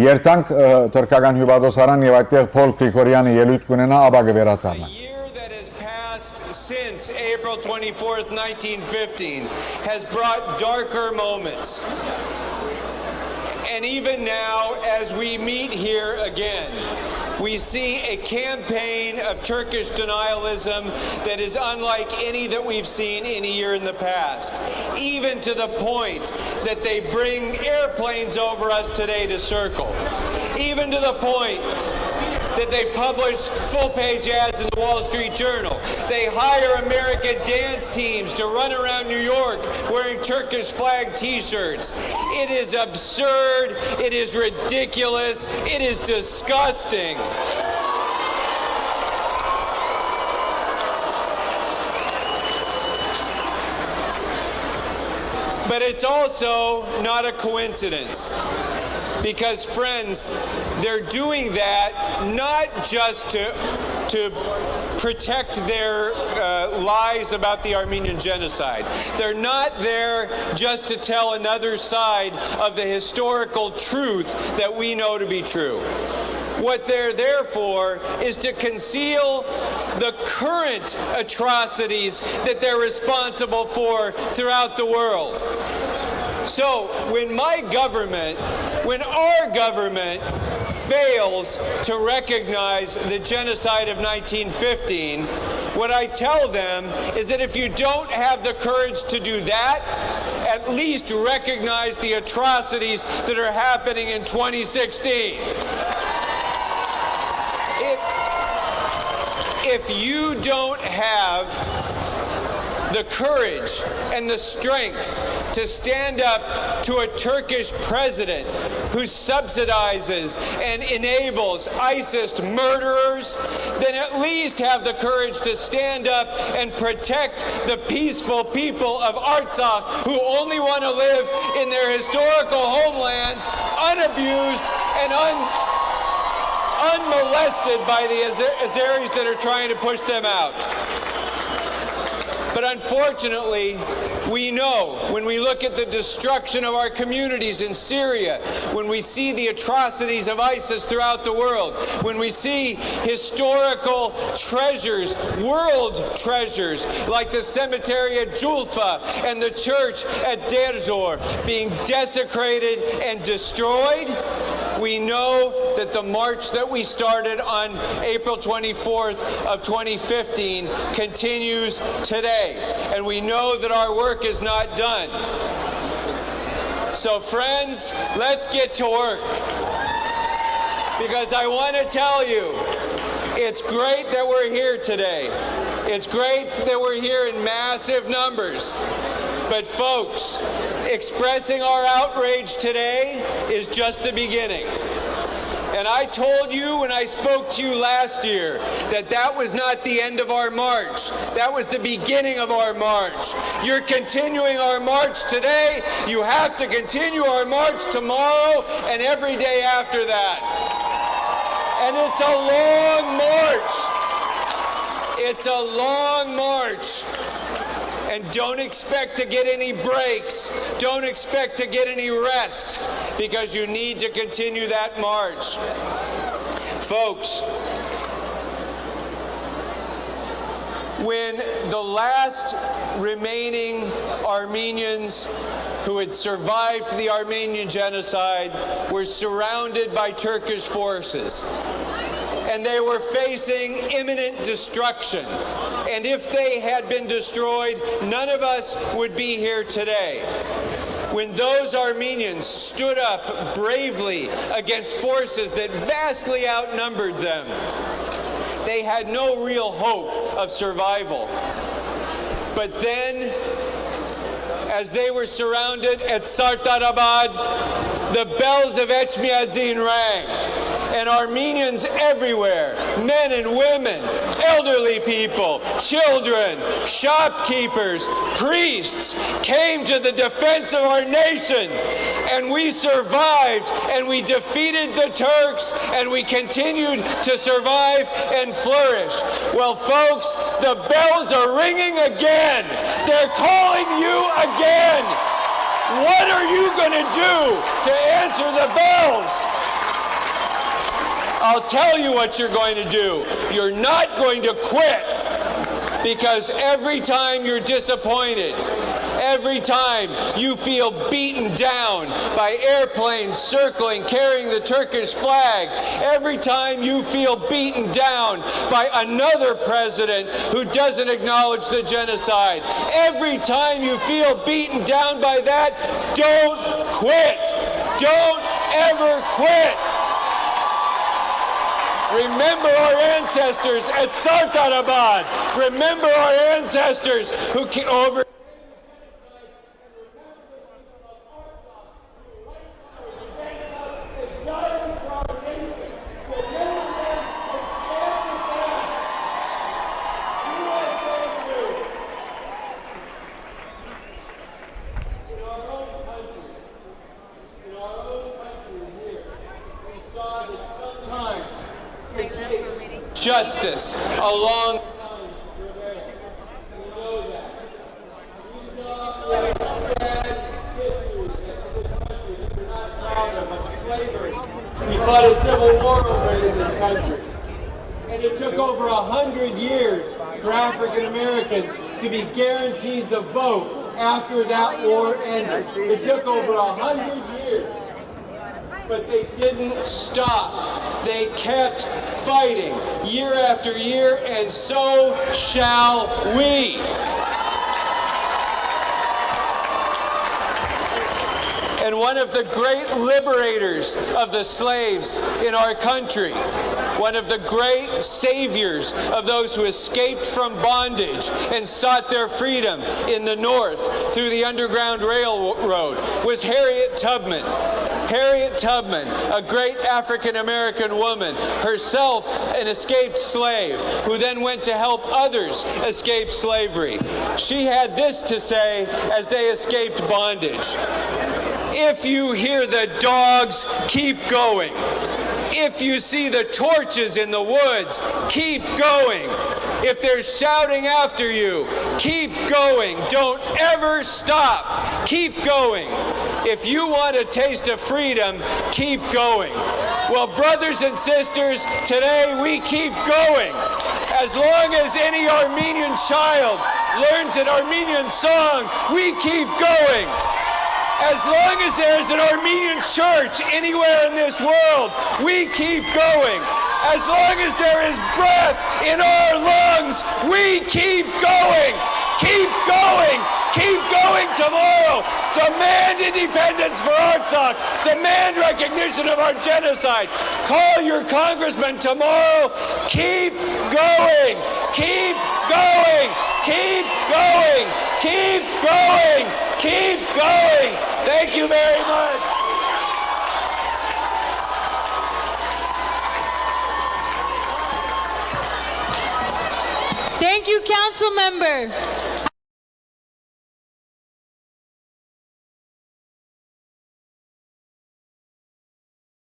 Երթանք թուրքական հյուպատոսարան եւ այդտեղ Փոլ Կրեկորյանը ելույթ կունենա, ապա կվերացառնա։ Since April 24th, 1915, has brought darker moments. And even now, as we meet here again, we see a campaign of Turkish denialism that is unlike any that we've seen any year in the past, even to the point that they bring airplanes over us today to circle, even to the point that they publish full-page ads in the Wall Street Journal. They hire American dance teams to run around New York wearing Turkish flag t-shirts. It is absurd, it is ridiculous, it is disgusting. But it's also not a coincidence. Because, friends, they're doing that not just to protect their lies about the Armenian genocide. They're not there just to tell another side of the historical truth that we know to be true. What they're there for is to conceal the current atrocities that they're responsible for throughout the world. So when our government fails to recognize the genocide of 1915, what I tell them is that if you don't have the courage to do that, at least recognize the atrocities that are happening in 2016. If you don't have the courage and the strength to stand up to a Turkish president who subsidizes and enables ISIS murderers, then at least have the courage to stand up and protect the peaceful people of Artsakh who only want to live in their historical homelands unabused and unmolested by the Azeris that are trying to push them out. But unfortunately, we know when we look at the destruction of our communities in Syria, when we see the atrocities of ISIS throughout the world, when we see historical treasures, world treasures, like the cemetery at Julfa and the church at Derzor being desecrated and destroyed, we know that the march that we started on April 24th of 2015 continues today. And we know that our work is not done. So friends, let's get to work. Because I want to tell you, it's great that we're here today. It's great that we're here in massive numbers. But folks, expressing our outrage today is just the beginning. And I told you when I spoke to you last year that that was not the end of our march. That was the beginning of our march. You're continuing our march today. You have to continue our march tomorrow and every day after that. And it's a long march. It's a long march. And don't expect to get any breaks. Don't expect to get any rest, because you need to continue that march. Folks, when the last remaining Armenians who had survived the Armenian genocide were surrounded by Turkish forces, and they were facing imminent destruction. And if they had been destroyed, none of us would be here today. When those Armenians stood up bravely against forces that vastly outnumbered them, they had no real hope of survival. But then, as they were surrounded at Sartarabad, the bells of Echmiadzin rang. And Armenians everywhere, men and women, elderly people, children, shopkeepers, priests, came to the defense of our nation. And we survived, and we defeated the Turks, and we continued to survive and flourish. Well, folks, the bells are ringing again. They're calling you again. What are you going to do to answer the bells? I'll tell you what you're going to do. You're not going to quit, because every time you're disappointed, every time you feel beaten down by airplanes circling, carrying the Turkish flag, every time you feel beaten down by another president who doesn't acknowledge the genocide, every time you feel beaten down by that, don't quit. Don't ever quit. Remember our ancestors at Sartarabad. Remember our ancestors who over justice along. We know that. We saw the sad history that this country that we're not proud of slavery. We fought a civil war over it in this country. And it took over 100 years for African Americans to be guaranteed the vote after that war ended. It took over 100 years. But they didn't stop. They kept fighting year after year, and so shall we. And one of the great liberators of the slaves in our country, one of the great saviors of those who escaped from bondage and sought their freedom in the North through the Underground Railroad, was Harriet Tubman. Harriet Tubman, a great African-American woman, herself an escaped slave, who then went to help others escape slavery. She had this to say as they escaped bondage. If you hear the dogs, keep going. If you see the torches in the woods, keep going. If they're shouting after you, keep going. Don't ever stop. Keep going. If you want a taste of freedom, keep going. Well, brothers and sisters, today we keep going. As long as any Armenian child learns an Armenian song, we keep going. As long as there's an Armenian church anywhere in this world, we keep going. As long as there is breath in our lungs, we keep going. Keep going. Keep going tomorrow. Demand independence for Artsakh. Demand recognition of our genocide. Call your congressman tomorrow. Keep going. Keep going. Keep going. Keep going. Keep going. Thank you very much. Thank you, Councilmember.